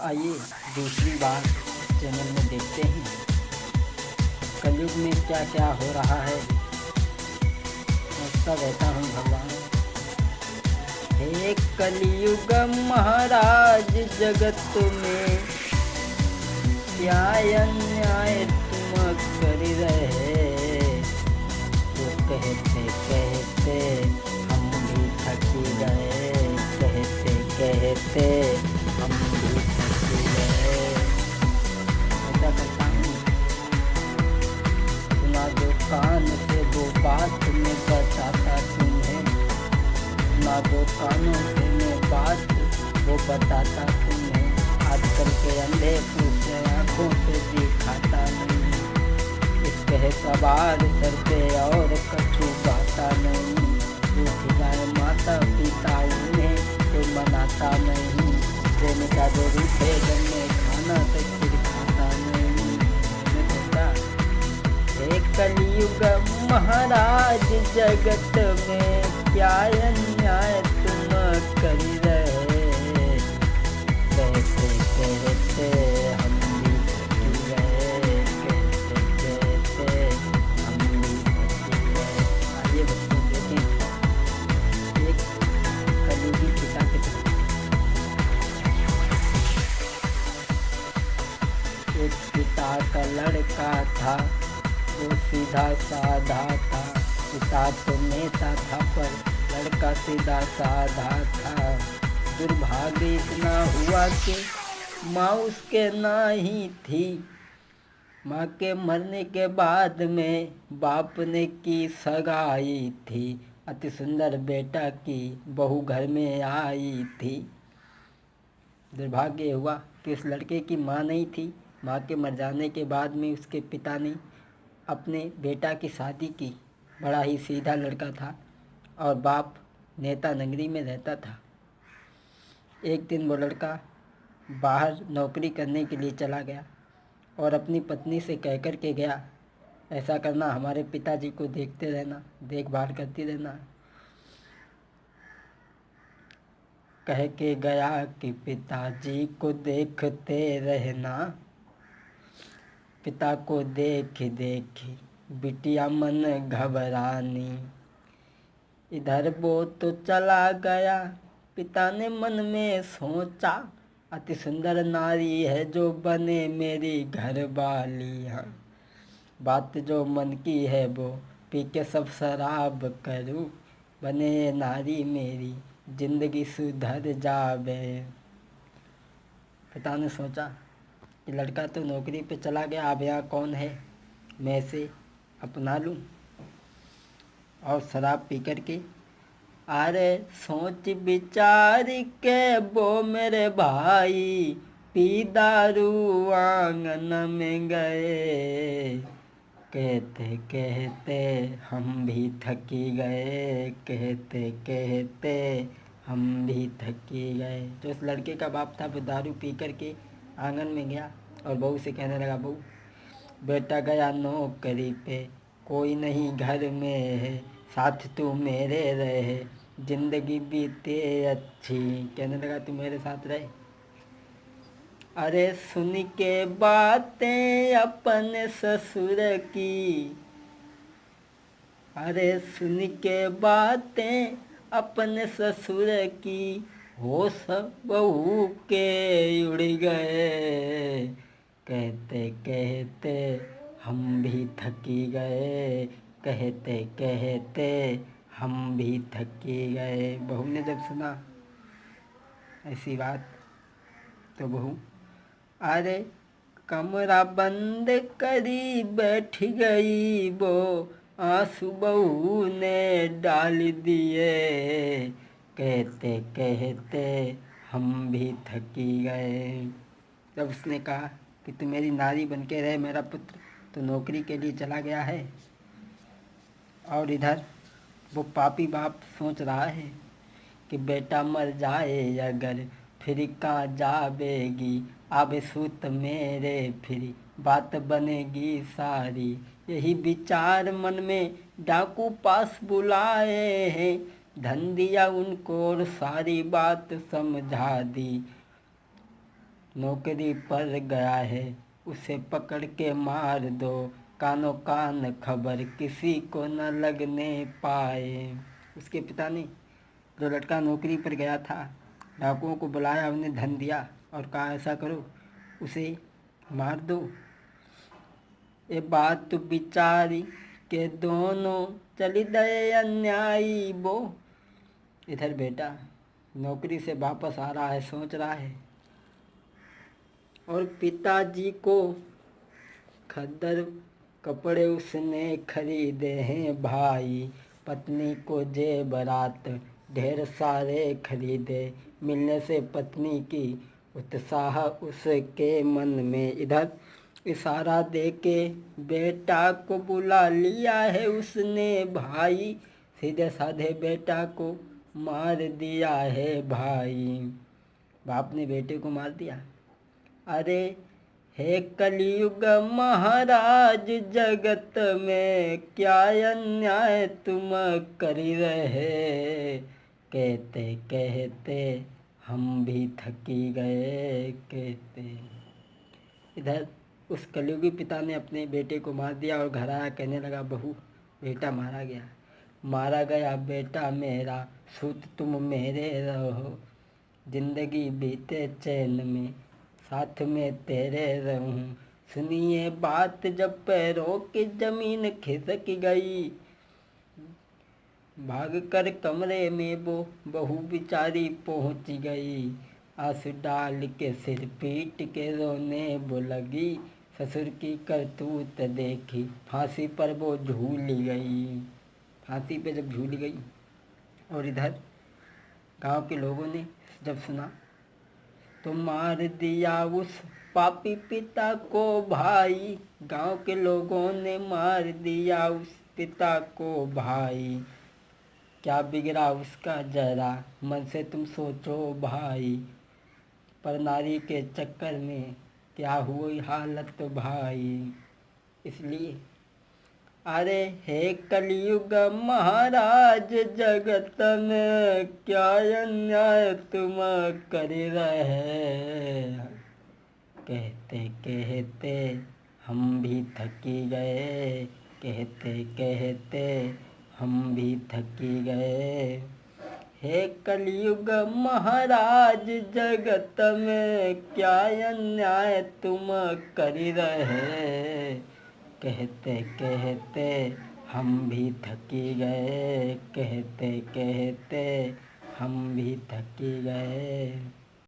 आइए दूसरी बार चैनल में देखते हैं कलयुग में क्या क्या हो रहा है। सोचता रहता हूँ भगवान, हे कलयुग महाराज जगत में क्या अन्याय तुम कर रहे। तो कहते कहते हम भी थक गए, कहते कहते हम भी थक गए। ऐसा करता हूँ, सुना दो कान से वो बात मैं बताता तुम्हें, सुना दो कानों से मैं बात वो बताता तुम्हें। आजकल के अंधे पूछे आँखों से दिखाता नहीं, इसके है सवार सर पे और कछु बाता नहीं। रूठ जाए माता पिता उन्हें कोई मनाता नहीं, प्रेम का जो रूठे जन्मे खाना तो फिर खाता नहीं। मैं कहता हे कलयुग महाराज जगत में क्या अन्याय तुम कर रहे। कहते कहते हम भी थक गए, कहते कहते हम भी थक गए। आइए बच्चों देखें एक कलयुगी पिता की तरफ। एक पिता का लड़का था, वो सीधा साधा था। पिता तो नेता था पर लड़का सीधा साधा था। दुर्भाग्य इतना हुआ कि माँ उसके ना ही थी। माँ के मरने के बाद में बाप ने की सगाई थी। अति सुंदर बेटा की बहू घर में आई थी। दुर्भाग्य हुआ कि उस लड़के की माँ नहीं थी। माँ के मर जाने के बाद में उसके पिता ने अपने बेटा की शादी की। बड़ा ही सीधा लड़का था और बाप नेता नगरी में रहता था। एक दिन वो लड़का बाहर नौकरी करने के लिए चला गया और अपनी पत्नी से कह कर के गया, ऐसा करना हमारे पिताजी को देखते रहना, देखभाल करती रहना। कह के गया कि पिताजी को देखते रहना। पिता को देख देख बिटिया मन घबरानी। इधर वो तो चला गया, पिता ने मन में सोचा, अति सुंदर नारी है जो बने मेरी घरवाली। हाँ, बात जो मन की है वो पी के सब शराब करूँ, बने नारी मेरी जिंदगी सुधर जावे। पिता ने सोचा कि लड़का तो नौकरी पे चला गया, अब यहाँ कौन है, मैं इसे अपना लूँ। और शराब पी कर के अरे सोच विचार के वो मेरे भाई पी दारू आंगन में गए। कहते कहते हम भी थकी गए, कहते कहते हम भी थकी गए। तो उस लड़के का बाप था वो दारू पी कर के आंगन में गया और बहू से कहने लगा, बहू बेटा गया नौकरी पे, कोई नहीं घर में है, साथ तू मेरे रहे, जिंदगी बीते अच्छी। कहने लगा तू मेरे साथ रहे। अरे सुन के बातें अपने ससुर की, अरे सुन के बातें अपने ससुर की, होश बहू के उड़ गए। कहते कहते हम भी थकी गए, कहते कहते हम भी थकी गए। बहू ने जब सुना ऐसी बात तो बहू अरे कमरा बंद करी बैठ गई, वो आंसू बहू ने डाल दिए। कहते कहते हम भी थकी गए। जब उसने कहा कि तू मेरी नारी बन के रहे, मेरा पुत्र तो नौकरी के लिए चला गया है, और इधर वो पापी बाप सोच रहा है कि बेटा मर जाए अगर फिर कहाँ जावेगी, आबे सूत मेरे फिर बात बनेगी सारी। यही विचार मन में डाकू पास बुलाए हैं, धन दिया उनको और सारी बात समझा दी। नौकरी पर गया है, उसे पकड़ के मार दो, कानों कान खबर किसी को न लगने पाए। उसके पिता ने, जो लड़का नौकरी पर गया था, डाकुओं को बुलाया, उन्हें धन दिया और कहा ऐसा करो, उसे मार दो। ये बात बिचारी के दोनों चली गए अन्यायी वो। इधर बेटा नौकरी से वापस आ रहा है, सोच रहा है, और पिताजी को खद्दर कपड़े उसने खरीदे हैं भाई, पत्नी को जेवरात ढेर सारे खरीदे, मिलने से पत्नी की उत्साह उसके मन में। इधर इशारा दे के बेटा को बुला लिया है उसने भाई, सीधे साधे बेटा को मार दिया है भाई। बाप ने बेटे को मार दिया। अरे हे कलयुग महाराज, जगत में क्या अन्याय तुम कर रहे, कहते कहते हम भी थकी गए कहते। इधर उस कलयुगी पिता ने अपने बेटे को मार दिया और घर आया, कहने लगा बहू बेटा मारा गया बेटा मेरा, सूत तुम मेरे रहो, जिंदगी बीते चैन में साथ में तेरे रहूं। सुनिए बात जब पैरों की जमीन खिसक गई, भाग कर कमरे में वो बहू बेचारी पहुंच गई, आंसू डाल के सिर पीट के रोने वो लगी, ससुर की करतूत देखी फांसी पर वो झूल गई। फांसी पे जब झूल गई, और इधर गांव के लोगों ने जब सुना तो मार दिया उस पापी पिता को भाई, गांव के लोगों ने मार दिया उस पिता को भाई। क्या बिगड़ा उसका जरा मन से तुम सोचो भाई, पर नारी के चक्कर में क्या हुई हालत भाई। इसलिए अरे हे कलयुग महाराज, जगत में क्या अन्याय तुम कर रहे, कहते कहते हम भी थकी गए, कहते कहते हम भी थकी गए। हे कलयुग महाराज, जगत में क्या अन्याय तुम कर रहे, कहते कहते हम भी थकी गए, कहते कहते हम भी थकी गए।